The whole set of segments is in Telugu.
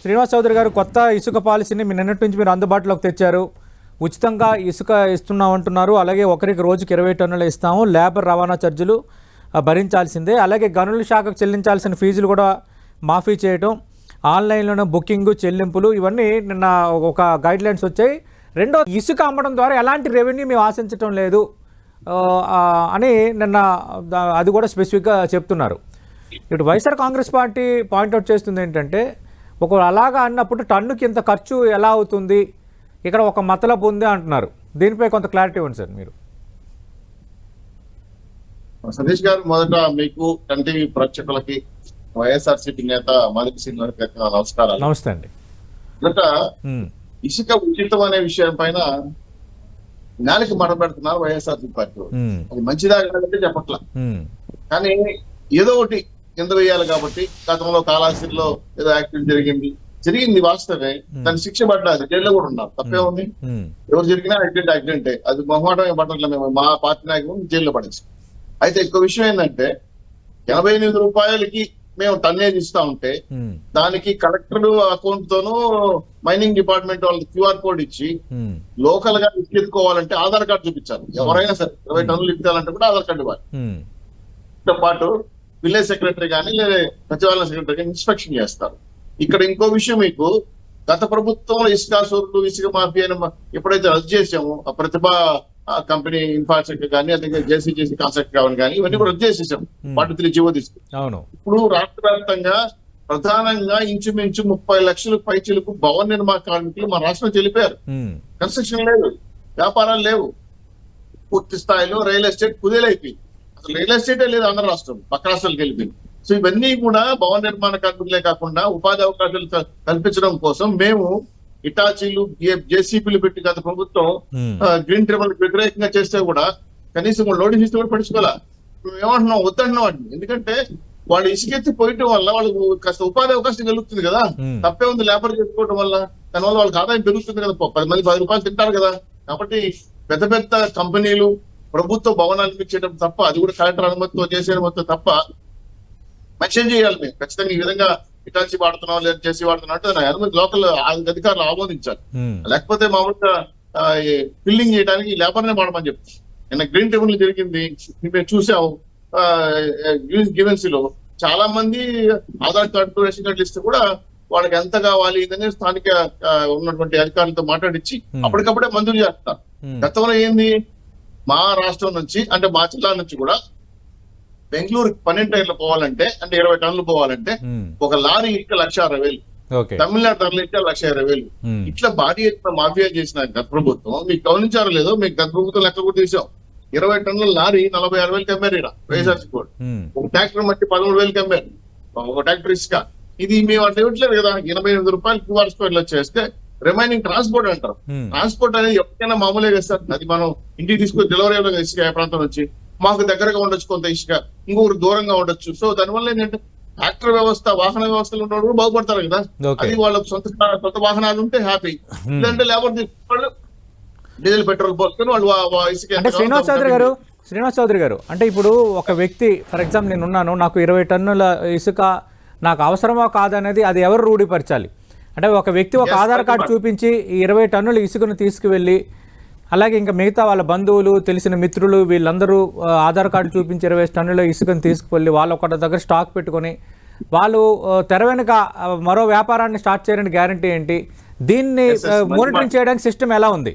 శ్రీనివాస్ చౌదరి గారు కొత్త ఇసుక పాలసీని నిన్నటి నుంచి మీరు అందుబాటులోకి తెచ్చారు. ఉచితంగా ఇసుక ఇస్తున్నామంటున్నారు. అలాగే ఒకరికి రోజుకి 20 టన్నులు ఇస్తాము. లేబర్ రవాణా ఛార్జీలు భరించాల్సిందే. అలాగే గనుల శాఖకు చెల్లించాల్సిన ఫీజులు కూడా మాఫీ చేయటం, ఆన్లైన్లోనే బుకింగ్ చెల్లింపులు, ఇవన్నీ నిన్న ఒక గైడ్లైన్స్ వచ్చాయి. రెండో, ఇసుక అమ్మడం ద్వారా ఎలాంటి రెవెన్యూ మేము ఆశించడం లేదు అని నిన్న అది కూడా స్పెసిఫిక్గా చెప్తున్నారు. ఇటు వైఎస్ఆర్ కాంగ్రెస్ పార్టీ పాయింట్అవుట్ చేస్తుంది ఏంటంటే, ఒకవేళ అలాగా అన్నప్పుడు టన్నుకి ఇంత ఖర్చు ఎలా అవుతుంది, ఇక్కడ ఒక మతలబు ఉంది అంటున్నారు. దీనిపై కొంత క్లారిటీ ఇవ్వండి సార్ మీరు. సతీష్ గారు, మొదట మీకు టీవీ ప్రేక్షకులకి వైఎస్ఆర్సీపీ నేత మాదిక సింగ్ గారికి నమస్కారాలు. నమస్తే అండి. మొదట ఇసుక ఉచితం అనే విషయం పైన నాలుగు మాట పెడుతున్నారు వైఎస్ఆర్సీపీ పార్టీ. అది మంచిదా అంటే చెప్పట్లా, కానీ ఏదో ఒకటి కింద వేయాలి కాబట్టి గతంలో కాళహస్తిలో ఏదో యాక్సిడెంట్ జరిగింది వాస్తవే, దాన్ని శిక్ష పడ్డాది, జైల్లో కూడా ఉన్నారు, తప్పే ఉంది. ఎవరు జరిగినా యాక్సిడెంటే, అది మొహమాటమే పట్టట్లే. మేము మా పార్టీ నాయకులు జైల్లో పడేసి. అయితే ఇంకో విషయం ఏంటంటే, 88 రూపాయలకి మేము టన్నేజ్ ఇస్తా ఉంటే దానికి కలెక్టర్ అకౌంట్ తోనూ మైనింగ్ డిపార్ట్మెంట్ వాళ్ళకి QR కోడ్ ఇచ్చి లోకల్ గా ఎత్తుకోవాలంటే ఆధార్ కార్డు చూపించాలి. ఎవరైనా సరే 20 టన్నులు ఇప్పించాలంటే కూడా ఆధార్ కార్డు ఇవ్వాలి. తో పాటు విలేజ్ సెక్రటరీ కానీ లేదా సచివాలయ సెక్రటరీ కానీ ఇన్స్పెక్షన్ చేస్తారు. ఇక్కడ ఇంకో విషయం, మీకు గత ప్రభుత్వం ఇసుక సోర్లు ఇసుక మాఫియా ఎప్పుడైతే రద్దు చేసామో, ఆ ప్రతిభ కంపెనీ ఇన్ఫ్రాస్ట్రక్చర్ కానీ అదే జేసీ కాన్సెప్ట్ కానీ ఇవన్నీ కూడా రద్దు చేసేసాం. 43 జీవో తీసుకుని ఇప్పుడు రాష్ట్ర వ్యాప్తంగా ప్రధానంగా ఇంచుమించు 30 లక్షల పైచీలకు భవన నిర్మాణ కార్మికులు మన రాష్ట్రం చెల్లిపోయారు. కన్స్ట్రక్షన్ లేదు, వ్యాపారాలు లేవు, పూర్తి స్థాయిలో రియల్ ఎస్టేట్ కుదేలైపోయింది. అసలు రియల్ ఎస్టేటే లేదు ఆంధ్ర రాష్ట్రం, పక్క రాష్ట్రాలకు వెళ్ళిపోయింది. సో ఇవన్నీ కూడా భవన నిర్మాణ కార్మికులే కాకుండా ఉపాధి అవకాశాలు కల్పించడం కోసం మేము ఇటాచీలు జేసీపీలు పెట్టి గత ప్రభుత్వం గ్రీన్ ట్రిబునల్ వ్యతిరేకంగా చేస్తే కూడా కనీసం లోడింగ్ సిస్టమ్ కూడా పడుచుకోవాలా. మేము ఏమంటున్నాం, వద్దంటున్నాం అండి. ఎందుకంటే వాళ్ళు ఇసుకెత్తి పోయటం వల్ల వాళ్ళకు కాస్త ఉపాధి అవకాశం కలుగుతుంది కదా, తప్పే ఉంది. లేబర్ చేసుకోవడం వల్ల దానివల్ల వాళ్ళకి ఆదాయం పెరుగుతుంది కదా, 10 మంది 10 రూపాయలు తింటారు కదా. కాబట్టి పెద్ద పెద్ద కంపెనీలు ప్రభుత్వ భవనాలు ఇచ్చేయడం తప్ప, అది కూడా కలెక్టర్ అనుమతితో చేసే అనుమతితో తప్ప మెన్షన్ చేయాలి. మేము ఖచ్చితంగా ఈ విధంగా ఇటాచి వాడుతున్నాం లేదా చేసి వాడుతున్నాం అంటే అనుమతి లోకల్ అధికారులు ఆమోదించాలి. లేకపోతే మామూలుగా ఫిల్లింగ్ చేయడానికి లేబర్నే వాడమని చెప్తాం. నిన్న గ్రీన్ ట్రిబ్యునల్ జరిగింది, మేము చూసాము. గివెన్స్ లో చాలా మంది ఆధార్ కార్డు రేషన్ కార్డులు ఇస్తే కూడా వాళ్ళకి ఎంత కావాలి ఇదని స్థానిక ఉన్నటువంటి అధికారులతో మాట్లాడించి అప్పటికప్పుడే మంజూరు చేస్తారు. గతంలో ఏంది, మా రాష్ట్రం నుంచి అంటే మా జిల్లా నుంచి కూడా బెంగళూరు 12 టైర్లు పోవాలంటే, అంటే 20 టన్నులు పోవాలంటే ఒక లారీ ఇట్లా 1,60,000, తమిళనాడు తరలిస్తే 1,20,000. ఇట్లా భారీ ఎత్తున మాఫియా చేసిన గత ప్రభుత్వం. మీకు గమనించారో లేదో, మీకు గత ప్రభుత్వం లెక్క కూడా తీసాం. 20 టన్నుల లారీ 46,000 అమ్మారు ఇక్కడ వైఎస్ఆర్సీపీ కూడా. ఒక ట్రాక్టర్ మట్టి 13,000 అమ్మారు, ఒక ట్రాక్టర్ ఇసుక. ఇది మేము అంటే ఇవ్వట్లేదు కదా. 88 రూపాయలు QR స్క్వేర్లో చేస్తే రిమైనింగ్ ట్రాన్స్పోర్ట్ అంటారు. ట్రాన్స్పోర్ట్ అనేది ఎవరికైనా మామూలుగా ఇస్తారు. అది మనం ఇంటికి తీసుకొని డెలివరీ అవ్వడం ఇసుక ఏ ప్రాంతం నుంచి మాకు దగ్గరగా ఉండొచ్చు, కొంత ఇసుక ఇంకొకరు దూరంగా ఉండొచ్చు. సో దానివల్ల ఏంటంటే ట్రాక్టర్ వ్యవస్థ, వాహన వ్యవస్థలు ఉన్న వాళ్ళు బాగుపడతారు కదా. అది వాళ్ళకి సొంత వాహనాలు ఉంటే హ్యాపీ, లేదంటే లేబర్ తీసుకోవాలి, డీజిల్ పెట్రోల్ పోసుకొని వాళ్ళు ఇసుక. అంటే శ్రీనివాస్ చౌదరి గారు అంటే ఇప్పుడు ఒక వ్యక్తి, ఫర్ ఎగ్జాంపుల్ నేను ఉన్నాను, నాకు 20 టన్నుల ఇసుక నాకు అవసరమా కాదనేది అది ఎవరు రూఢిపరచాలి? అంటే ఒక వ్యక్తి ఒక ఆధార్ కార్డు చూపించి ఈ 20 టన్నుల ఇసుకను తీసుకువెళ్ళి, అలాగే ఇంకా మిగతా వాళ్ళ బంధువులు, తెలిసిన మిత్రులు వీళ్ళందరూ ఆధార్ కార్డు చూపించి 20 టన్నుల ఇసుకను తీసుకువెళ్ళి వాళ్ళు ఒకటి దగ్గర స్టాక్ పెట్టుకొని వాళ్ళు తెర వెనుక మరో వ్యాపారాన్ని స్టార్ట్ చేయడానికి గ్యారంటీ ఏంటి? దీన్ని మానిటరింగ్ చేయడానికి సిస్టమ్ ఎలా ఉంది?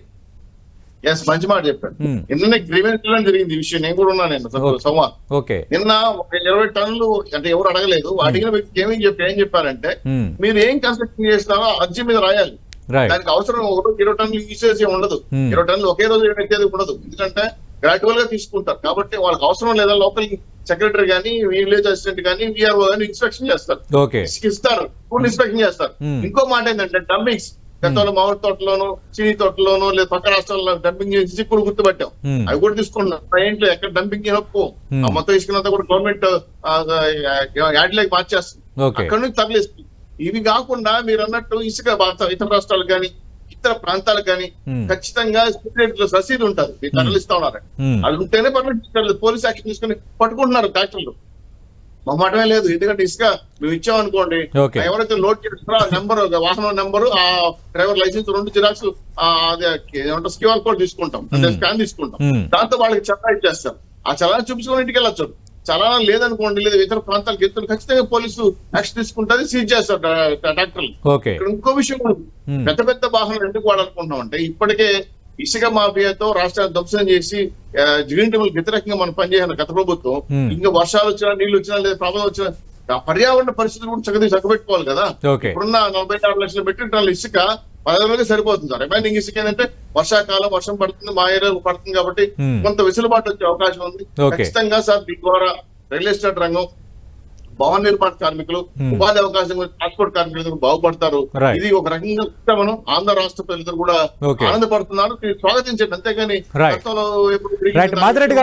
మంచి మాట చెప్పారు. నిన్న గ్రీవెన్స్ జరిగింది ఈ విషయం, నేను కూడా ఉన్నాను. నిన్న ఒక 20 టన్నులు అంటే ఎవరు అడగలేదు. అడిగిన వ్యక్తికి ఏం చెప్పారంటే, మీరు ఏం కన్స్ట్రక్షన్ చేస్తారో అర్జీ మీద రాయాలి. దానికి అవసరం 20 టన్నులు తీసేసి ఉండదు, 20 టన్నులు ఒకే రోజు ఎక్కేది ఉండదు. ఎందుకంటే గ్రాడ్యువల్ గా తీసుకుంటారు కాబట్టి వాళ్ళకి అవసరం లేదా లోకల్ సెక్రటరీ కానీ విలేజ్ అసిస్టెంట్ కానీ VRO కానీ ఇన్స్పెక్షన్ చేస్తారు, ఇస్తారు, ఫుల్ ఇన్స్పెక్షన్ చేస్తారు. ఇంకో మాట ఏంటంటే డంపింగ్స్, గతంలో మామిడి తోటలోను చీనీ తోటలోను లేదా పక్క రాష్ట్రాల్లో డంపింగ్ చేసి ఇప్పుడు గుర్తుపట్టాం. అవి కూడా తీసుకుంటున్నాం. ఏంటో ఎక్కడ డంపింగ్ చేయకపో మొత్తం ఇసుకున్నంతా కూడా గవర్నమెంట్ యాడ్లోకి మార్చేస్తుంది, అక్కడ నుంచి తరలిస్తుంది. ఇవి కాకుండా మీరు అన్నట్టు ఇసుక ఇతర రాష్ట్రాలకు కానీ ఇతర ప్రాంతాలకు కానీ ఖచ్చితంగా రసీదు ఉంటుంది, మీరు తరలిస్తా ఉన్నారు. అది ఉంటేనే పర్మిట్ పోలీస్ యాక్షన్ తీసుకుని పట్టుకుంటున్నారు ట్రాక్టర్లు. మొహమాటమే లేదు. ఎందుకంటే ఇసుక మేము ఇచ్చామనుకోండి, ఓకే. ఎవరైతే లోడ్ చేస్తారో ఆ నెంబర్, వాహనం నెంబరు, ఆ డ్రైవర్ లైసెన్స్ 2 జిరాక్స్, అదే ఏమంటారు QR కోడ్ తీసుకుంటాం, అంటే స్కాన్ తీసుకుంటాం. దాంతో వాళ్ళకి చలా ఇచ్చేస్తారు. ఆ చలాన్ని చూపించుకొని ఇంటికి వెళ్ళొచ్చు. చలానా లేదనుకోండి, లేదా ఇతర ప్రాంతాలకు వెళ్తున్న ఖచ్చితంగా పోలీసు యాక్షన్ తీసుకుంటారు, సీజ్ చేస్తారు ట్రాక్టర్లు. ఇక్కడ ఇంకో విషయం కూడా ఉంది. పెద్ద పెద్ద వాహనాలు ఎందుకు వాడాలనుకుంటున్నాం అంటే, ఇప్పటికే ఇసుక మాఫియాతో రాష్ట్రాన్ని ధ్వంసం చేసి గ్రీన్ టెంపుల్ వ్యతిరేకంగా మనం పనిచేయాలి గత ప్రభుత్వం. ఇంకా వర్షాలు వచ్చినా, నీళ్లు వచ్చినా, లేదా ప్రమాదం వచ్చినా ఆ పర్యావరణ పరిస్థితులు కూడా చక్కబెట్టుకోవాలి కదా. ఇప్పుడున్న 46 లక్షల మెట్రిక్ టన్నుల ఇసుక 10 రోజులే సరిపోతుంది సార్. రిమైనింగ్ ఇసుక ఏంటంటే వర్షాకాలం వర్షం పడుతుంది, మా ఏరియాలో పడుతుంది కాబట్టి కొంత వెసులుబాటు వచ్చే అవకాశం ఉంది. ఖచ్చితంగా సార్ దీని ద్వారా రియల్ ఎస్టేట్ రంగం, భవన నిర్మాణ కార్మికులు, ఉపాధి అవకాశం, ట్రాన్స్పోర్ట్ కార్మికులు బాగుపడతారు. ఇది ఒక రకంగా మనం ఆంధ్ర రాష్ట్ర ప్రజలు కూడా ఆనందపడుతున్నారు, స్వాగతించండి. అంతేగాని మాదిరెడ్డి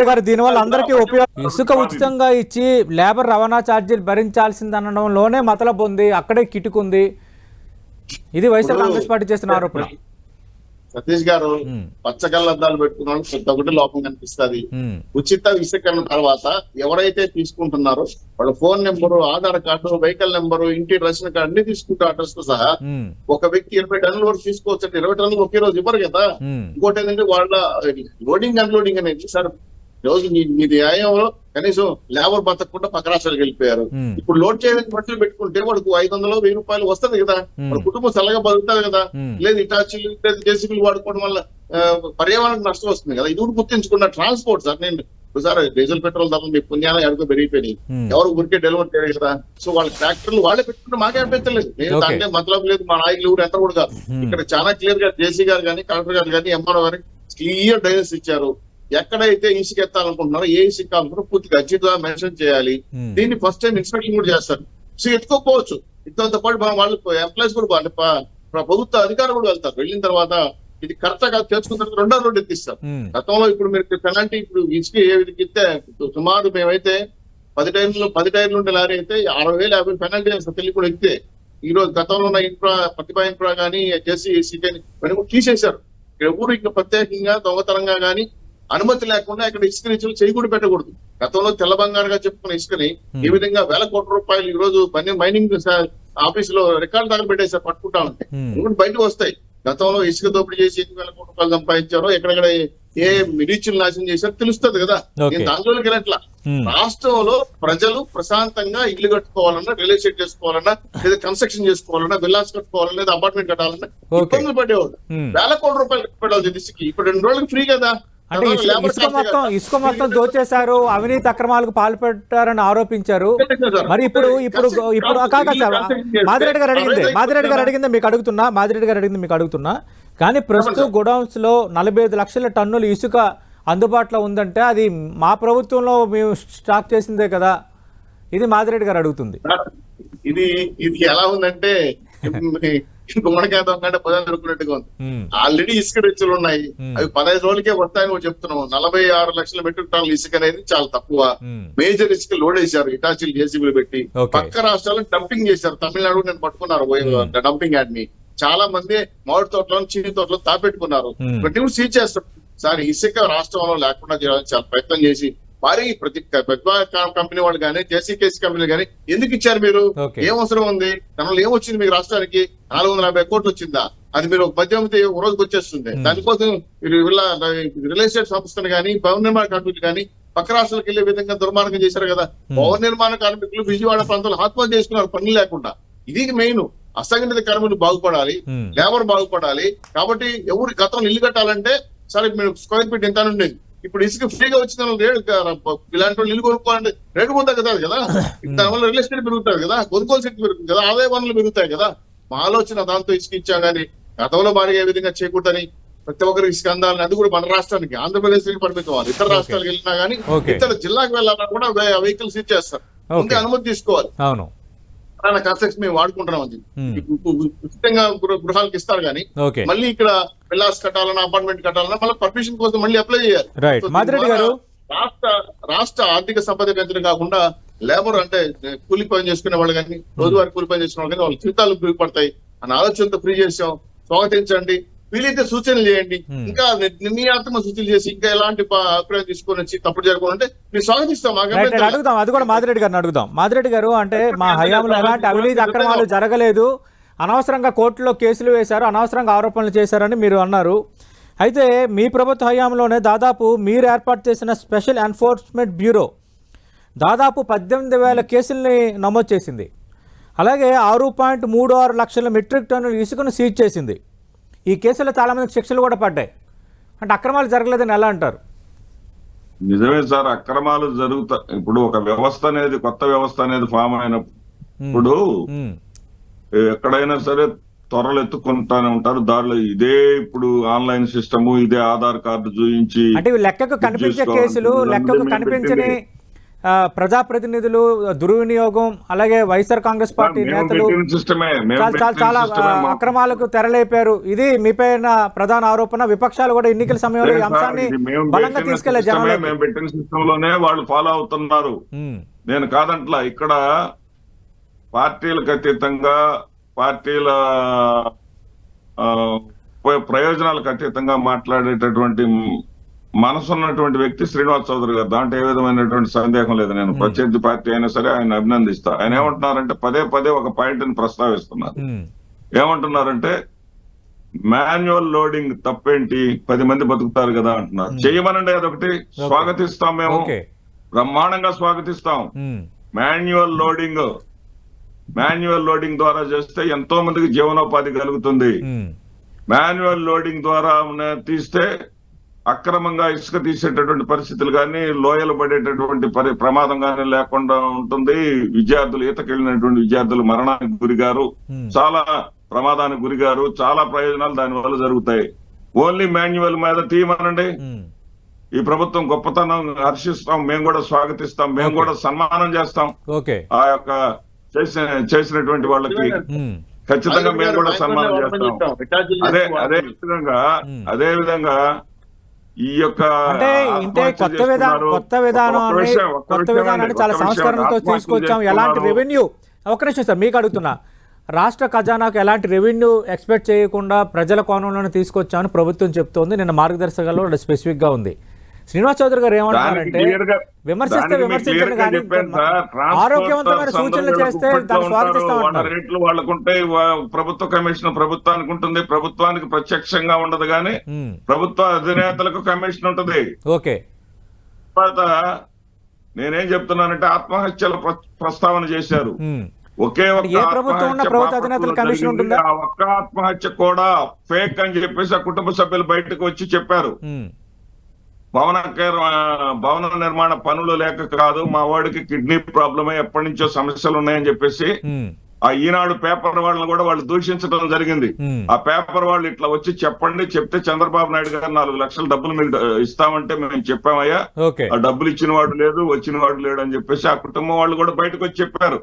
గారు దీనివల్ల అందరికీ ఉపయోగం. ఇసుక ఉచితంగా ఇచ్చి లేబర్ రవాణా ఛార్జీలు భరించాల్సింది అనడంలోనే మతలబు ఉంది, అక్కడే కిటుకుంది. ఇది వైఎస్ఆర్ కాంగ్రెస్ పార్టీ చేస్తున్న ఆరోపణ. సతీష్ గారు పచ్చకళ్ళద్దాలు పెట్టుకున్న ప్రతి ఒక్కటి లోపం కనిపిస్తుంది. ఉచిత ఇసుక తర్వాత ఎవరైతే తీసుకుంటున్నారో వాళ్ళ phone number, Aadhaar card, vehicle number, ఇంటి రేషన్ కార్డు అన్ని తీసుకుంటారు, అడ్రస్ తో సహా. ఒక వ్యక్తి 20 టన్నుల వరకు తీసుకోవచ్చు అంటే 20 టన్నులు ఒకే రోజు ఇవ్వరు కదా. ఇంకోటి ఏంటంటే వాళ్ళ లోడింగ్ అన్లోడింగ్ అనేది సార్, రోజు మీ న్యాయంలో కనీసం లేబర్ బతకకుండా పక్క రాష్ట్రాలకు వెళ్ళిపోయారు. ఇప్పుడు లోడ్ చేయడానికి బట్టలు పెట్టుకుంటే వాడికి 500, 1000 రూపాయలు వస్తుంది కదా, వాళ్ళ కుటుంబం చల్లగా బతుకుతుంది కదా. లేదు ఇటాచీలు, జేసీబీలు వాడుకోవడం వల్ల పర్యావరణానికి నష్టం వస్తుంది కదా. ఇది కూడా గుర్తించుకున్న ట్రాన్స్పోర్ట్ సార్. నేను సార్ డీజిల్ పెట్రోల్ ధరలు మీ పుణ్యాలు ఎడుకో పెరిగిపోయినాయి, ఎవరు ఊరికే డెలివరీ చేయలేదు కదా. సో వాళ్ళ ట్రాక్టర్లు వాళ్ళే పెట్టుకుంటే మాకే అభ్యంతరం. నేను దాంట్లో మతలబు లేదు, మా నాయకులు ఊరు ఎంత కూడా కాదు. ఇక్కడ చాలా క్లియర్ గా జేసీ గారు కానీ, కలెక్టర్ గారు కానీ, ఎంఆర్ఓ గారు క్లియర్ డైరెక్షన్ ఇచ్చారు. ఎక్కడైతే ఇసుక ఎత్తాలనుకుంటున్నారో, ఏ ఇసుక కావాలనుకుంటారో పూర్తిగా ఖచ్చితంగా మెన్షన్ చేయాలి. దీన్ని ఫస్ట్ టైం ఇన్స్పెక్షన్ కూడా చేస్తారు. సో ఎత్తుకోకపోవచ్చు, ఇంతతో పాటు వాళ్ళు ఎంప్లాయీస్ కూడా ప్రభుత్వ అధికారులు కూడా వెళ్తారు. వెళ్ళిన తర్వాత ఇది కరెక్ట్ గా తెచ్చుకున్న తర్వాత 2వ రోడ్డు ఎత్తిస్తారు. గతంలో ఇప్పుడు మీరు పెనాల్టీ, ఇప్పుడు ఇసుక ఏ విధంగా ఇస్తే సుమారు మేమైతే 10 టైర్లు ఉండే లారీ అయితే 60,000, 50,000 పెనాల్టీ వేస్తారు తెలియ కూడా ఎక్కితే. ఈ రోజు గతంలో ఉన్న ప్రతిభా ఇన్ఫ్రా కానీ, జేసీ కానీ ఇవన్నీ తీసేశారు. ఎవరు ఇంకా ప్రత్యేకంగా దొంగతనంగా కానీ అనుమతి లేకుండా ఇక్కడ ఇసుక రీచులు చేయి కూడా పెట్టకూడదు. గతంలో తెల్ల బంగారుగా చెప్పుకున్న ఇసుకని ఈ విధంగా వేల కోట్ల రూపాయలు ఈ రోజు మైనింగ్ ఆఫీసులో రికార్డు దాకా పెట్టేసారు, పట్టుకుంటా ఉంటే బయటకు వస్తాయి. గతంలో ఇసుక దోపిడీ చేసి 8,000 కోట్ల రూపాయలు సంపాదించారో, ఎక్కడెక్కడ ఏ రీచులు నాశనం చేశారో తెలుస్తుంది కదా. నేను దాంట్లోకి వెళ్ళట్లా. రాష్ట్రంలో ప్రజలు ప్రశాంతంగా ఇల్లు కట్టుకోవాలన్నా, రియల్ ఎస్టేట్ చేసుకోవాలన్నా, లేదా కన్స్ట్రక్షన్ చేసుకోవాలన్నా, విల్లాస్ కట్టుకోవాలన్నా, లేదా అపార్ట్మెంట్ కట్టాలన్నా ఇబ్బందులు పడేవాడు. వేల కోట్ల రూపాయలు పెట్టాలి ఇసుకి. ఇప్పుడు 2 రోజులకు ఫ్రీ కదా. అంటే ఇసుక మొత్తం దోచేశారు, అవినీతి అక్రమాలకు పాల్పడ్డారని ఆరోపించారు. మరి ఇప్పుడు కాక సార్, మాదిరెడ్డి గారు అడిగింది మీకు అడుగుతున్నా కానీ ప్రస్తుతం గోడౌన్స్ లో 45 లక్షల టన్నులు ఇసుక అందుబాటులో ఉందంటే అది మా ప్రభుత్వంలో మేము స్టాక్ చేసిందే కదా. ఇది మాదిరెడ్డి గారు అడుగుతుంది. ఇది ఎలా ఉందంటే గుమ్మడికాయ దొంగ ఉంది. ఆల్రెడీ ఇసుక రీచులు ఉన్నాయి, అవి 15 రోజులకే వస్తాయని చెప్తున్నాం. 46 లక్షల మెట్రిక్ టన్నుల ఇసుక అనేది చాలా తక్కువ. మేజర్ ఇసుక లోడ్ వేశారు, ఇటాచీలు, జేసీబీలు పెట్టి పక్క రాష్ట్రాలను డంపింగ్ చేశారు. తమిళనాడు నేను పట్టుకున్నారు డంపింగ్ యార్డ్ ని. చాలా మంది మామిడి తోటలను, చీని తోటలను తాపెట్టుకున్నారు. సీజ్ చేస్తారు సార్. ఇసుక రాష్ట్రంలో లేకుండా చేయాలని చాలా ప్రయత్నం చేసి భారీ ప్రతి పెద్ద కంపెనీ వాళ్ళు కానీ, జేసీకేసీ కంపెనీలు కానీ ఎందుకు ఇచ్చారు మీరు? ఏం అవసరం ఉంది? దానివల్ల ఏమొచ్చింది మీకు? రాష్ట్రానికి 450 కోట్లు వచ్చిందా? అది మీరు మధ్యమితే ఒక రోజుకి వచ్చేస్తుంది. దానికోసం రియల్ ఎస్టేట్ సంస్థలు కానీ, భవన నిర్మాణ కార్మికులు కానీ పక్క రాష్ట్రాలకు వెళ్లే విధంగా దుర్మార్గం చేశారు కదా. భవన నిర్మాణ కార్మికులు విజయవాడ ప్రాంతంలో ఆత్మహత్య చేసుకున్నారు, పనులు లేకుండా. ఇది మెయిన్. అసంఘటిత కార్మికులు బాగుపడాలి, లేబర్ బాగుపడాలి. కాబట్టి ఎవరు గతంలో ఇల్లు కట్టాలంటే సరే మీరు స్క్వేర్ ఫీట్ ఎంత ఉండేది, ఇప్పుడు ఇసుక ఫ్రీగా వచ్చిన ఇలాంటి వాళ్ళు ఇల్లు కొనుక్కోవాలంటే రేటు పోతాయి కదా. దానివల్ల రియల్ ఎస్టేట్ పెరుగుతుంది కదా, కొనుగోలు శక్తి పెరుగుతుంది కదా, ఆదాయ వనరులు పెరుగుతాయి కదా. మా ఆలోచన దాంతో ఇసుక ఇచ్చాం కానీ గతంలో భారీగా ఏ విధంగా చేయకూడదని ప్రతి ఒక్కరికి ఇసుక అందాలని. అది కూడా మన రాష్ట్రానికి, ఆంధ్రప్రదేశ్ కి పరిమితం. ఇతర రాష్ట్రాలకు వెళ్ళినా కానీ, ఇతర జిల్లాకు వెళ్ళాలన్నా కూడా వెహికల్స్ ఇచ్చేస్తారు, ముందే అనుమతి తీసుకోవాలి. కన్స్ట్రక్షన్ మేము వాడుకుంటున్నాం. అది ఉచితంగా గృహాలకు ఇస్తారు కానీ మళ్ళీ ఇక్కడ విల్లాస్ కట్టాలన్నా, అపార్ట్మెంట్ కట్టాలన్నా మళ్ళీ పర్మిషన్ కోసం మళ్ళీ అప్లై చేయాలి. రాష్ట్ర ఆర్థిక సంపద పెంచడం కాకుండా లేబర్ అంటే కూలి పని చేసుకునే వాళ్ళు కానీ, రోజువారీ కూలి పని చేసుకునే వాళ్ళు కానీ వాళ్ళ జీతాలు మెరుగుపడతాయి అన్న ఆలోచనతో ఫ్రీ చేసాం. స్వాగతించండి. వీలైతే సూచనలు చేయండి, ఇంకా నిర్ణయాత్మక సూచనలు చేసి ఇంకా ఎలాంటి అభిప్రాయం తీసుకొని వచ్చి తప్పుడు జరగకుంటే మేము స్వాగతిస్తాం. అడుగుదాం, అది కూడా మాదిరెడ్డి గారిని అడుగుదాం. మాదిరెడ్డి గారు, అంటే మా హయాంలో ఎలాంటి అవినీతి అక్రమాలు జరగలేదు, అనవసరంగా కోర్టులో కేసులు వేశారు, అనవసరంగా ఆరోపణలు చేశారని మీరు అన్నారు. అయితే మీ ప్రభుత్వ హయాంలోనే దాదాపు మీరు ఏర్పాటు చేసిన స్పెషల్ ఎన్ఫోర్స్మెంట్ బ్యూరో దాదాపు 18,000 కేసుల్ని నమోదు చేసింది. అలాగే 6.36 లక్షల మెట్రిక్ టన్నుల ఇసుకను సీజ్ చేసింది. ఈ కేసులో చాలామందికి శిక్షలు కూడా పడ్డాయి. అంటే అక్రమాలు జరగలేదని ఎలా అంటారు? నిజమే సార్, అక్రమాలు జరుగుతాయి. ఇప్పుడు ఒక వ్యవస్థ అనేది, కొత్త వ్యవస్థ అనేది ఫామ్ అయినప్పుడు ఎక్కడైనా సరే త్వరలు ఎత్తుకుంటానే ఉంటారు దారిలో. ఇదే ఇప్పుడు ఆన్లైన్ సిస్టమ్, ఇదే ఆధార్ కార్డు చూపించి, అంటే లెక్కకు కనిపించే కేసులు, లెక్కకు కనిపించని ప్రజాప్రతినిధులు దుర్వినియోగం, అలాగే వైఎస్ఆర్ కాంగ్రెస్ పార్టీ నేతలు చాలా అక్రమాలకు తెరలేపారు. ఇది మీపైన ప్రధాన ఆరోపణ. విపక్షాలు కూడా ఎన్నికల సమయంలో ఈ అంశాన్ని బలంగా తీసుకెళ్లే జనంలో మేము పెట్టిన సిస్టమ్ లోనే వాళ్ళు ఫాలో అవుతున్నారు. నేను కాదంట్లా. ఇక్కడ పార్టీలకు అతీతంగా, పార్టీల ప్రయోజనాలకు అతీతంగా మాట్లాడేటటువంటి మనసున్నటువంటి వ్యక్తి శ్రీనివాస్ చౌదరి గారు. దాంట్లో ఏ విధమైనటువంటి సందేహం లేదు. నేను ప్రత్యర్థి పార్టీ అయినా సరే ఆయన అభినందిస్తా. ఆయన ఏమంటున్నారంటే పదే పదే ఒక పాయింట్ ని ప్రస్తావిస్తున్నారు. ఏమంటున్నారంటే మాన్యువల్ లోడింగ్ తప్పేంటి, 10 మంది బతుకుతారు కదా అంటున్నారు. చేయమనండి, అదొకటి స్వాగతిస్తాం, మేము బ్రహ్మాండంగా స్వాగతిస్తాం. మాన్యువల్ లోడింగ్ ద్వారా చేస్తే ఎంతో మందికి జీవనోపాధి కలుగుతుంది. మాన్యువల్ లోడింగ్ ద్వారా తీస్తే అక్రమంగా ఇసుక తీసేటటువంటి పరిస్థితులు కానీ, లోయలు పడేటటువంటి ప్రమాదం కానీ లేకుండా ఉంటుంది. విద్యార్థులు, ఈతకెళ్ళినటువంటి విద్యార్థులు మరణానికి గురిగారు, చాలా ప్రమాదానికి గురిగారు. చాలా ప్రయోజనాలు దాని వల్ల జరుగుతాయి. ఓన్లీ మాన్యువల్ మీద తీయమనండి. ఈ ప్రభుత్వం గొప్పతనం హర్షిస్తాం, మేము కూడా స్వాగతిస్తాం, మేము కూడా సన్మానం చేస్తాం. ఆ యొక్క చేసినటువంటి వాళ్ళకి ఖచ్చితంగా మేము కూడా సన్మానం చేస్తాం. అదే విధంగా ఈ యొక్క కొత్త విధానాన్ని చాలా సంస్కరణతో తీసుకొచ్చాం. ఎలాంటి రెవెన్యూ, ఒక నిమిషం సార్ మీకు అడుగుతున్నా, రాష్ట్ర ఖజానాకు ఎలాంటి రెవెన్యూ ఎక్స్పెక్ట్ చేయకుండా ప్రజల కోణంలోనే తీసుకొచ్చామని ప్రభుత్వం చెప్తోంది. నిన్న మార్గదర్శకాల్లో స్పెసిఫిక్ గా ఉంది. శ్రీనివాస్ చౌదరి గారు ఏమంటారంటే విమర్శిస్తే విమర్శించండి కానీ ఆరోగ్యవంతమైన సూచనలు చేస్తే దాన్ని స్వాగతిస్తామంటారు. రేట్లు వాళ్ళకుంటే ప్రభుత్వ కమిషన్ ప్రభుత్వానికి ఉంటుంది, ప్రభుత్వానికి ప్రత్యక్షంగా ఉండదు కానీ ప్రభుత్వ అధినేతలకు కమిషన్ ఉంటుంది. ఓకే, తర్వాత నేనేం చెప్తున్నానంటే ఆత్మహత్యల ప్రస్తావన చేశారు. ఒకే ఒక్క ఆత్మహత్య కూడా ఫేక్ అని చెప్పేసి ఆ కుటుంబ సభ్యులు బయటకు వచ్చి చెప్పారు. భవన నిర్మాణ పనులు లేక కాదు, మా వాడికి కిడ్నీ ప్రాబ్లమే, ఎప్పటి నుంచో సమస్యలు ఉన్నాయని చెప్పేసి ఆ ఈనాడు పేపర్ వాళ్ళని కూడా వాళ్ళు దూషించడం జరిగింది. ఆ పేపర్ వాళ్ళు ఇట్లా వచ్చి చెప్పండి, చెప్తే చంద్రబాబు నాయుడు గారు 4 లక్షల డబ్బులు మీకు ఇస్తామంటే మేము చెప్పామయ్యా, ఆ డబ్బులు ఇచ్చిన వాడు లేదు, వచ్చిన వాడు లేడు అని చెప్పేసి ఆ కుటుంబం వాళ్ళు కూడా బయటకు వచ్చి చెప్పారు.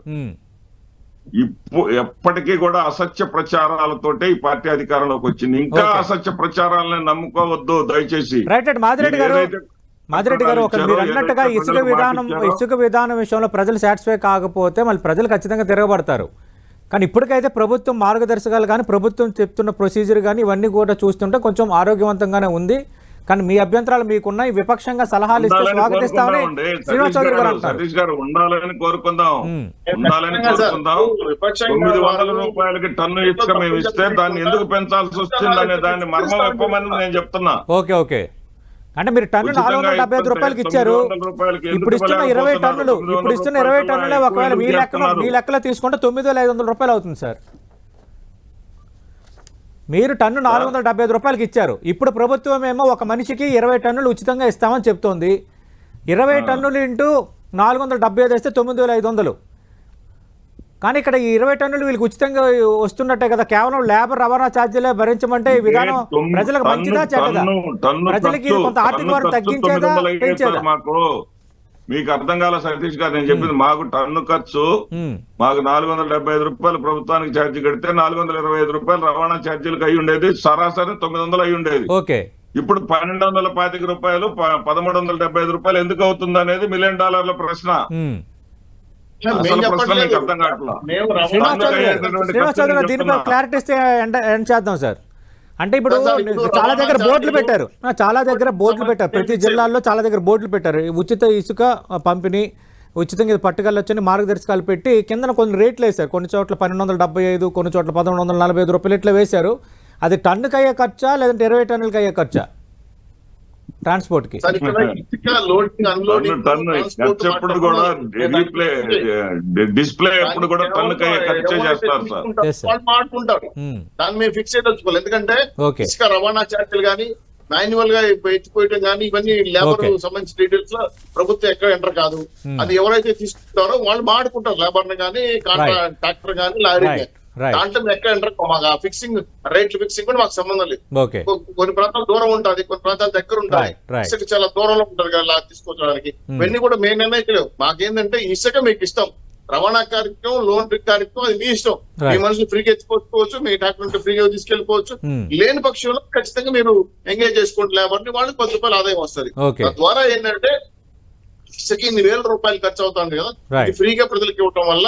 ఎప్పటికీ కూడా అసత్య ప్రచారాలతోటే ఈ పార్టీ అధికారంలోకి వచ్చింది. ఇంకా అసత్య ప్రచారాలను నమ్ముకోవద్దు దయచేసి. మాదిరెడ్డి గారు, మీరు అన్నట్టుగా ఇసుక విధానం విషయంలో ప్రజలు సాటిస్ఫై కాకపోతే మళ్ళీ ప్రజలు ఖచ్చితంగా తిరగబడతారు. కానీ ఇప్పటికైతే ప్రభుత్వం మార్గదర్శకాలు కానీ, ప్రభుత్వం చెప్తున్న ప్రొసీజర్ కానీ ఇవన్నీ కూడా చూస్తుంటే కొంచెం ఆరోగ్యవంతంగానే ఉంది. కానీ మీ అభ్యంతరాలు మీకున్నాయి, విపక్షంగా సలహాలు ఇస్తే స్వాగతిస్తామని శ్రీనివాస్ చౌదరి గారు అంటారు. సతీష్ గారు ఉండాలని కోరుకుందాం. 900 రూపాయలకి టన్ను ఇసుక మేము ఇస్తే దాన్ని ఎందుకు పెంచాల్సి వచ్చింది అనే దాన్ని మర్మం చెప్పమని నేను చెప్తున్నా. ఓకే, అంటే మీరు టన్ను 475 రూపాయలకి ఇచ్చారు. ఇప్పుడు ఇస్తున్న 20 టన్నులే ఒకవేళ మీ లెక్కలో తీసుకుంటే 9,500 రూపాయలు అవుతుంది సార్. మీరు టన్ను 475 రూపాయలకి ఇచ్చారు. ఇప్పుడు ప్రభుత్వం ఏమో ఒక మనిషికి 20 టన్నులు ఉచితంగా ఇస్తామని చెప్తోంది. 20 టన్నులు ఇంటూ 475 వేస్తే 9,500. కానీ ఇక్కడ ఈ 20 టన్నులు వీళ్ళకి ఉచితంగా వస్తున్నట్టే కదా. కేవలం లేబర్ రవాణా ఛార్జీలే భరించమంటే ఈ విధానం ప్రజలకు మంచిదా చెడ్డదా? ప్రజలకి కొంత ఆర్థిక భారం తగ్గించేదా పెంచేదా? మీకు అర్థం కాల సతీష్ గారు, నేను చెప్పింది మాకు టన్ను ఖర్చు మాకు 475 రూపాయలు ప్రభుత్వానికి ఛార్జీ కడితే 425 రూపాయలు రవాణా ఛార్జీలకు అయి ఉండేది. సరాసరి 900 అయి ఉండేది. ఇప్పుడు 1,225 రూపాయలు 1,375 రూపాయలు ఎందుకు అవుతుంది అనేది $1 మిలియన్ ప్రశ్న. అర్థం కావట్లేదు. దీనిపై క్లారిటీ ఇస్తే ఎండ్ చేద్దాం సార్. అంటే ఇప్పుడు చాలా దగ్గర బోర్డులు పెట్టారు, చాలా దగ్గర బోర్డులు పెట్టారు, ప్రతి జిల్లాల్లో చాలా దగ్గర బోర్డులు పెట్టారు. ఉచిత ఇసుక పంపిణీ, ఉచితంగా ఇది పట్టుకెళ్ళొచ్చని మార్గదర్శకాలు పెట్టి కిందన కొన్ని రేట్లు వేశారు. కొన్ని చోట్ల 1275, కొన్ని చోట్ల 1145 రూపాయలు ఇట్లా వేశారు. అది టన్నుకి అయ్యే ఖర్చా లేదంటే 20 టన్నులకి అయ్యే ఖర్చా ట్రాన్స్పోర్ట్కి? ఎప్పుడు కూడా డిస్ప్లే ఎప్పుడు కూడా టన్నుకి ఖర్చే చేస్తారు సార్. వాళ్ళు మాట్లాడుకుంటారు, దాన్ని మేము ఫిక్స్ చేయదలుచుకోవాలి. ఎందుకంటే ఇసుక రవాణా ఛార్జీలు కానీ మాన్యువల్ గా ఎత్తిపోయటం కానీ ఇవన్నీ లేబర్ సంబంధించిన డీటెయిల్స్ లో ప్రభుత్వం ఎక్కడ ఎంటర్ కాదు. అది ఎవరైతే తీసుకుంటారో వాళ్ళు మాడుకుంటారు, లేబర్ ని కానీ ట్రాక్టర్ కానీ లారీ కానీ. దాంట్లో ఎక్కడ ఎంటర్ మాకు ఫిక్సింగ్ రేట్లు ఫిక్సింగ్ కూడా మాకు సంబంధం లేదు. కొన్ని ప్రాంతాలు దూరం ఉంటుంది, కొన్ని ప్రాంతాలు దగ్గర ఉంటాయి. ఇసుక చాలా దూరంలో ఉంటుంది కదా తీసుకొచ్చడానికి. ఇవన్నీ కూడా మేము నిర్ణయించలేవు. మాకేంటంటే ఇసుక మీకు ఇష్టం, రవాణా కార్యక్రమం, లోన్ కార్యక్రమం అది మీ ఇష్టం. మీ మనుషులు ఫ్రీగా ఎత్తుకోవచ్చు, మీ ట్రాక్టర్ ఉంటే ఫ్రీగా తీసుకెళ్లిపోవచ్చు. లేని పక్షంలో ఖచ్చితంగా మీరు ఎంగేజ్ చేసుకుంటే లేబర్ని వాళ్ళకి 10 రూపాయలు ఆదాయం వస్తుంది. తద్వారా ఏంటంటే ఇసుక ఇన్ని వేల రూపాయలు ఖర్చు అవుతుంది కదా, ఇది ఫ్రీగా ప్రజలకు ఇవ్వటం వల్ల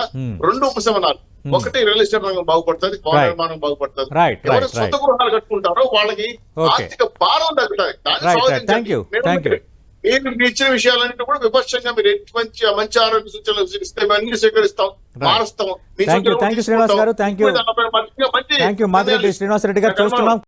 2 ఉపశమనాలు. ఒకటి రియల్ ఎస్టేట్ రంగం బాగుపడుతుంది, భవన నిర్మాణం బాగుపడుతుంది. ఎవరు సొంత గృహాలు కట్టుకుంటారో వాళ్ళకి ఆర్థిక భారం తగ్గుతుంది. మీరు ఇచ్చిన విషయాలన్నింటి కూడా విపక్షంగా మీరు మంచి ఆరోగ్య సూచనలు ఇస్తే అన్ని స్వీకరిస్తాం, మారుస్తాం. శ్రీనివాస్ గారు, థ్యాంక్ యూ. మాదిరెడ్డి శ్రీనివాస్ రెడ్డి గారు చూస్తున్నాం.